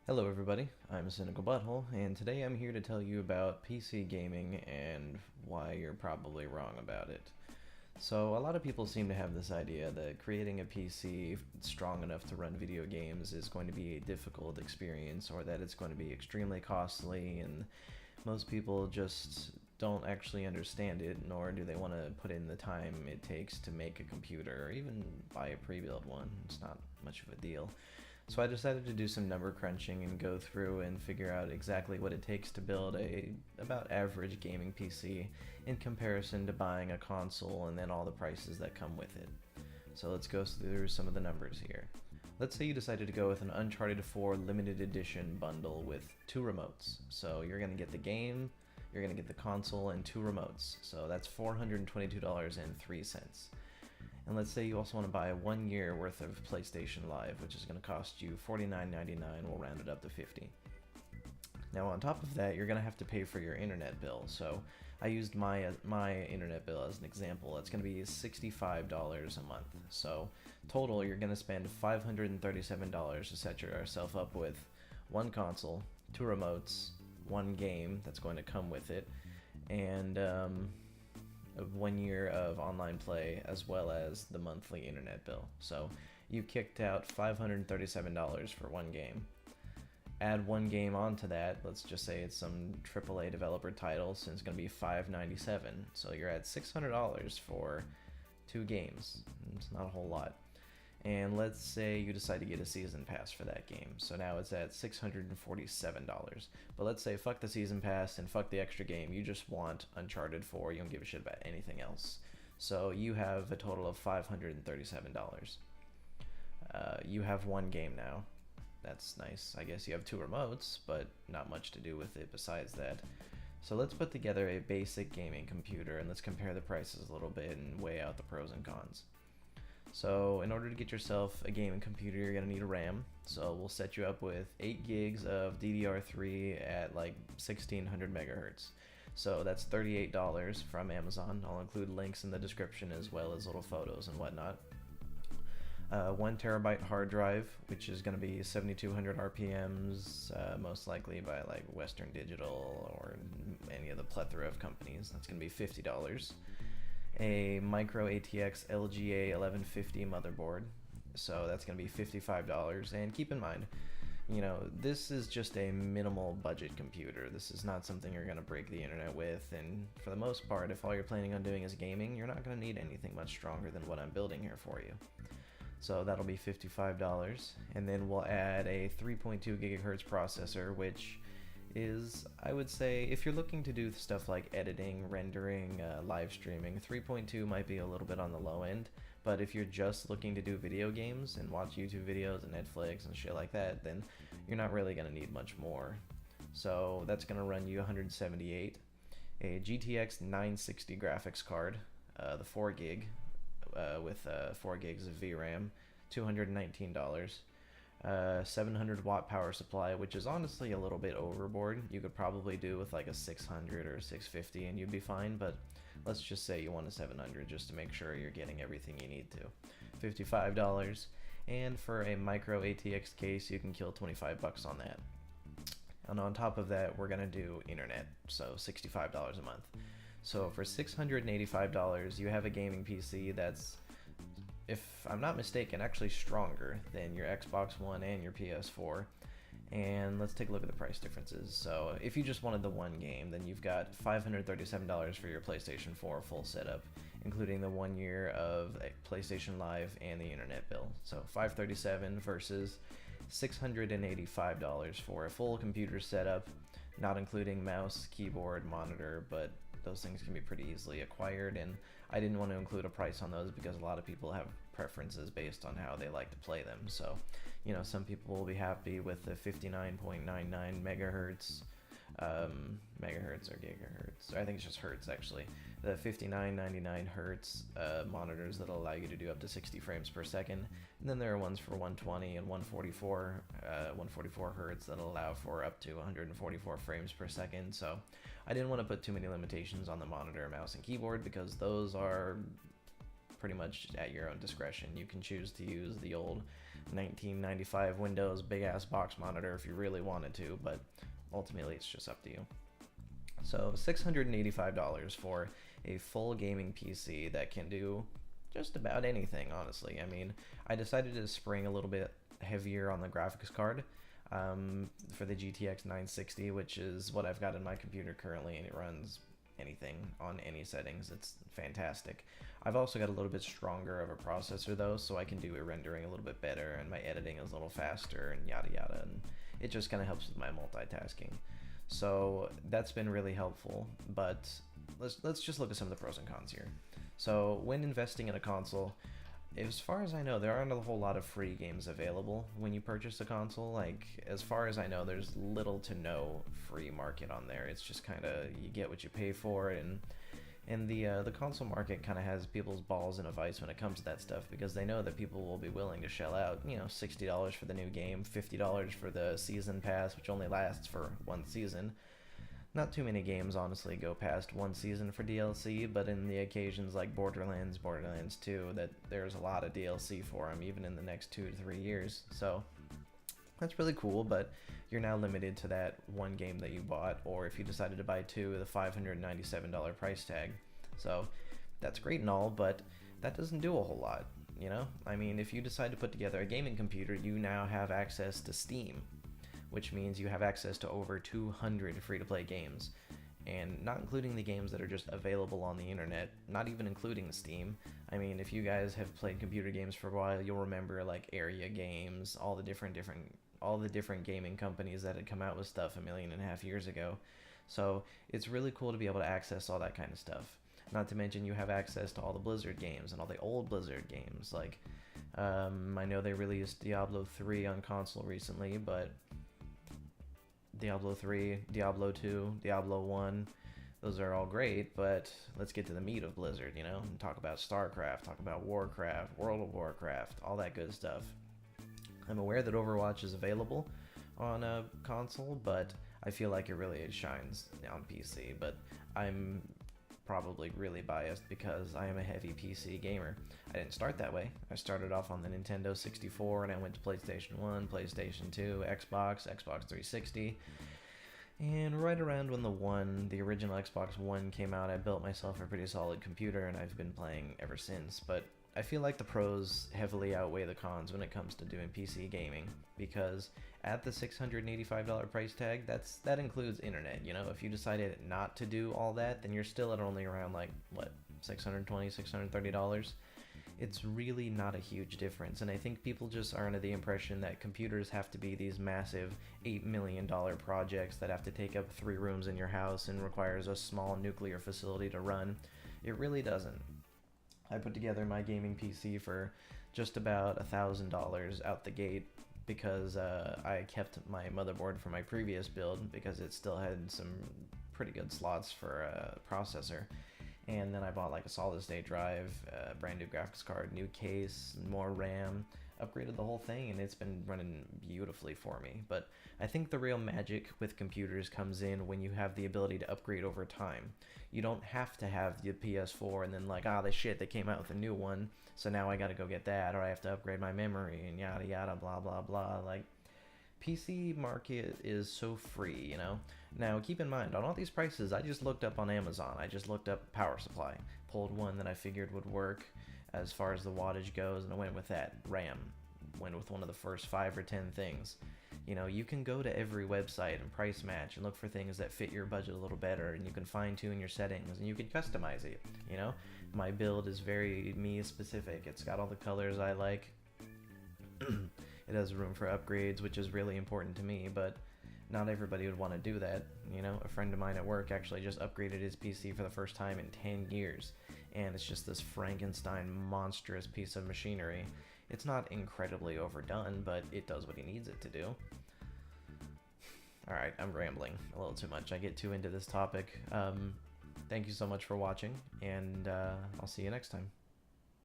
Hello everybody, I'm Cynical Butthole, and today I'm here to tell you about PC gaming and why you're probably wrong about it. So, a lot of people seem to have this idea that creating a PC strong enough to run video games is going to be a difficult experience, or that it's going to be extremely costly, and most people just don't actually understand it, nor do they want to put in the time it takes to make a computer, or even buy a pre-built one. It's not much of a deal. So I decided to do some number crunching and go through and figure out exactly what it takes to build a about average gaming PC in comparison to buying a console and then all the prices that come with it. So let's go through some of the numbers here. Let's say you decided to go with an Uncharted 4 limited edition bundle with two remotes. So you're going to get the game, you're going to get the console, and two remotes. So that's $422.03. And let's say you also want to buy 1 year worth of PlayStation Live, which is going to cost you $49.99. We'll round it up to $50. Now on top of that, you're going to have to pay for your internet bill. So I used my internet bill as an example. It's going to be $65 a month. So total, you're going to spend $537 to set yourself up with one console, two remotes, one game that's going to come with it, and of 1 year of online play, as well as the monthly internet bill. So you kicked out $537 for one game. Add one game onto that, let's just say it's some AAA developer title, so it's going to be $597. So you're at $600 for two games. It's not a whole lot. And let's say you decide to get a season pass for that game. So now it's at $647. But let's say fuck the season pass and fuck the extra game. You just want Uncharted 4. You don't give a shit about anything else. So you have a total of $537. You have one game now. That's nice. I guess you have two remotes, but not much to do with it besides that. So let's put together a basic gaming computer and let's compare the prices a little bit and weigh out the pros and cons. So in order to get yourself a gaming computer, you're going to need a RAM. So we'll set you up with 8 gigs of DDR3 at like 1600 megahertz. So that's $38 from Amazon. I'll include links in the description as well as little photos and whatnot. 1 terabyte hard drive, which is going to be 7200 RPMs, most likely by like Western Digital or any of the plethora of companies. That's going to be $50. A micro ATX LGA 1150 motherboard, so that's going to be $55. And keep in mind, this is just a minimal budget computer. This is not something you're going to break the internet with, and for the most part, if all you're planning on doing is gaming, you're not going to need anything much stronger than what I'm building here for you. So that'll be $55, and then we'll add a 3.2 gigahertz processor, which is, I would say, if you're looking to do stuff like editing, rendering, live streaming, 3.2 might be a little bit on the low end, but if you're just looking to do video games and watch YouTube videos and Netflix and shit like that, then you're not really going to need much more. So that's going to run you 178, a GTX 960 graphics card, the 4 gig, with 4 gigs of VRAM, $219. 700 watt power supply, which is honestly a little bit overboard. You could probably do with like a 600 or 650 and you'd be fine, but let's just say you want a 700 just to make sure you're getting everything you need to. $55. And for a micro ATX case, you can kill 25 bucks on that. And on top of that, we're gonna do internet, so $65 a month. So for $685, you have a gaming PC that's, if I'm not mistaken, actually stronger than your Xbox One and your PS4. And let's take a look at the price differences. So if you just wanted the one game, then you've got $537 for your PlayStation 4 full setup, including the 1 year of PlayStation Live and the internet bill. So $537 versus $685 for a full computer setup, not including mouse, keyboard, monitor, but those things can be pretty easily acquired, and I didn't want to include a price on those because a lot of people have preferences based on how they like to play them. So, some people will be happy with the 59.99 megahertz, megahertz or gigahertz. I think it's just hertz actually. The 59.99 hertz monitors that allow you to do up to 60 frames per second. And then there are ones for 120 and 144 hertz that allow for up to 144 frames per second. So I didn't want to put too many limitations on the monitor, mouse, and keyboard because those are pretty much at your own discretion. You can choose to use the old 1995 Windows big ass box monitor if you really wanted to, but ultimately it's just up to you. So $685 for a full gaming PC that can do just about anything, honestly. I mean, I decided to spring a little bit heavier on the graphics card for the GTX 960, which is what I've got in my computer currently, and it runs anything on any settings. It's fantastic. I've also got a little bit stronger of a processor though, so I can do rendering a little bit better, and my editing is a little faster, and yada yada, and it just kind of helps with my multitasking. So that's been really helpful, but let's just look at some of the pros and cons here. So when investing in a console, as far as I know, there aren't a whole lot of free games available when you purchase a console. Like, as far as I know, there's little to no free market on there. It's just kind of, you get what you pay for, and the console market kind of has people's balls in a vice when it comes to that stuff, because they know that people will be willing to shell out, you know, $60 for the new game, $50 for the season pass, which only lasts for one season. Not too many games, honestly, go past one season for DLC, but in the occasions like Borderlands 2, that there's a lot of DLC for them, even in the next 2 to 3 years. So that's really cool, but you're now limited to that one game that you bought, or if you decided to buy two, the $597 price tag. So that's great and all, but that doesn't do a whole lot, you know? I mean, if you decide to put together a gaming computer, you now have access to Steam, which means you have access to over 200 free-to-play games, and not including the games that are just available on the internet, not even including Steam. I mean, if you guys have played computer games for a while, you'll remember like Area Games, all the different gaming companies that had come out with stuff 1.5 million years ago. So it's really cool to be able to access all that kind of stuff. Not to mention you have access to all the Blizzard games and all the old Blizzard games. Like, I know they released Diablo 3 on console recently, but Diablo 3, Diablo 2, Diablo 1, those are all great, but let's get to the meat of Blizzard, you know? And talk about StarCraft, talk about Warcraft, World of Warcraft, all that good stuff. I'm aware that Overwatch is available on a console, but I feel like it really shines on PC, but I'm probably really biased because I am a heavy PC gamer. I didn't start that way. I started off on the Nintendo 64, and I went to PlayStation 1, PlayStation 2, Xbox 360, and right around when the original Xbox One came out, I built myself a pretty solid computer, and I've been playing ever since. But I feel like the pros heavily outweigh the cons when it comes to doing PC gaming, because at the $685 price tag, that includes internet. You know, if you decided not to do all that, then you're still at only around like what, $620, $630. It's really not a huge difference, and I think people just are under the impression that computers have to be these massive $8 million projects that have to take up 3 rooms in your house and requires a small nuclear facility to run. It really doesn't. I put together my gaming PC for just about $1,000 out the gate, because I kept my motherboard from my previous build because it still had some pretty good slots for a processor. And then I bought like a solid state drive, brand new graphics card, new case, more RAM, upgraded the whole thing, and it's been running beautifully for me. But I think the real magic with computers comes in when you have the ability to upgrade over time. You don't have to have the PS4 and then like, the shit, they came out with a new one, so now I gotta go get that, or I have to upgrade my memory, and yada yada, blah blah blah. Like, PC market is so free, you know? Now, keep in mind, on all these prices, I just looked up on Amazon. I just looked up power supply, pulled one that I figured would work as far as the wattage goes, and I went with that. RAM, went with one of the first 5 or 10 things. You know, you can go to every website and price match and look for things that fit your budget a little better, and you can fine tune your settings, and you can customize it, you know? My build is very me specific. It's got all the colors I like. It has room for upgrades, which is really important to me, but not everybody would want to do that. You know, a friend of mine at work actually just upgraded his PC for the first time in 10 years, and it's just this Frankenstein monstrous piece of machinery. It's not incredibly overdone, but it does what he needs it to do. Alright, I'm rambling a little too much. I get too into this topic. Thank you so much for watching, and I'll see you next time.